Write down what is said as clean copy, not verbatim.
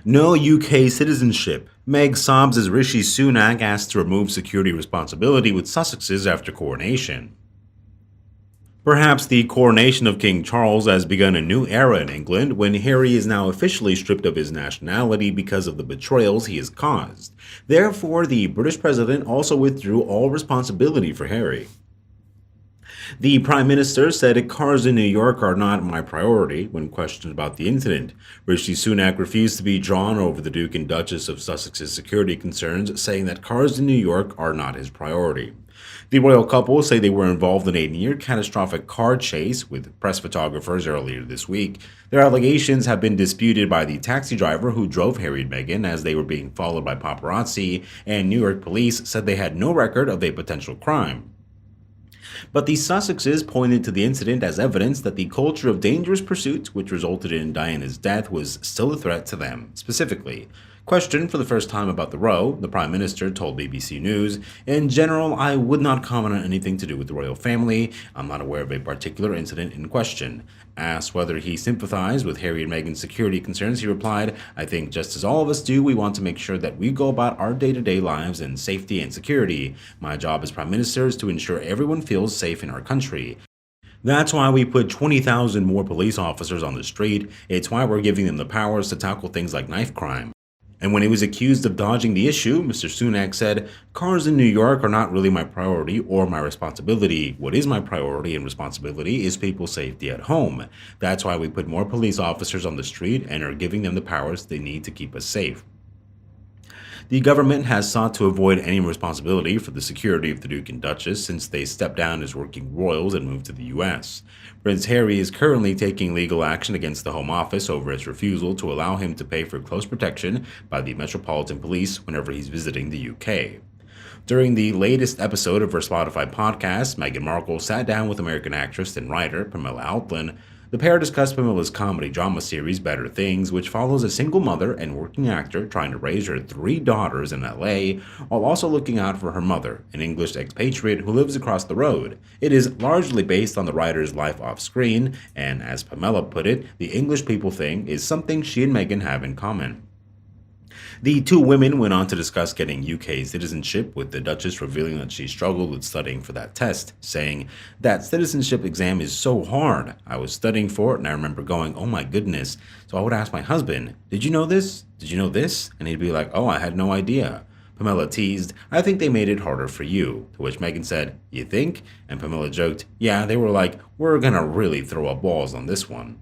No UK citizenship. Meg sobs as Rishi Sunak asked to remove security responsibility with Sussexes after coronation. Perhaps the coronation of King Charles has begun a new era in England when Harry is now officially stripped of his nationality because of the betrayals he has caused. Therefore, the British president also withdrew all responsibility for Harry. The Prime Minister said cars in New York are not my priority when questioned about the incident. Rishi Sunak refused to be drawn over the Duke and Duchess of Sussex's security concerns, saying that cars in New York are not his priority. The royal couple say they were involved in a near catastrophic car chase with press photographers earlier this week. Their allegations have been disputed by the taxi driver who drove Harry and Meghan as they were being followed by paparazzi, and New York police said they had no record of a potential crime. But the Sussexes pointed to the incident as evidence that the culture of dangerous pursuits, which resulted in Diana's death, was still a threat to them, specifically. Questioned for the first time about the row, the Prime Minister told BBC News, "In general, I would not comment on anything to do with the royal family. I'm not aware of a particular incident in question." Asked whether he sympathized with Harry and Meghan's security concerns, he replied, "I think just as all of us do, we want to make sure that we go about our day-to-day lives in safety and security. My job as Prime Minister is to ensure everyone feels safe in our country. That's why we put 20,000 more police officers on the street. It's why we're giving them the powers to tackle things like knife crime." And when he was accused of dodging the issue, Mr. Sunak said, "Cars in New York are not really my priority or my responsibility. What is my priority and responsibility is people's safety at home. That's why we put more police officers on the street and are giving them the powers they need to keep us safe." The government has sought to avoid any responsibility for the security of the Duke and Duchess since they stepped down as working royals and moved to the US. Prince Harry is currently taking legal action against the Home Office over its refusal to allow him to pay for close protection by the Metropolitan Police whenever he's visiting the UK. During the latest episode of her Spotify podcast, Meghan Markle sat down with American actress and writer Pamela Outland. The pair discussed Pamela's comedy drama series Better Things, which follows a single mother and working actor trying to raise her three daughters in LA, while also looking out for her mother, an English expatriate who lives across the road. It is largely based on the writer's life off screen, and as Pamela put it, the English people thing is something she and Meghan have in common. The two women went on to discuss getting UK citizenship, with the Duchess revealing that she struggled with studying for that test, saying, "That citizenship exam is so hard. I was studying for it and I remember going, oh my goodness. So I would ask my husband, did you know this? Did you know this? And he'd be like, oh, I had no idea." Pamela teased, "I think they made it harder for you." To which Meghan said, "You think?" And Pamela joked, "Yeah, they were like, we're gonna really throw up balls on this one."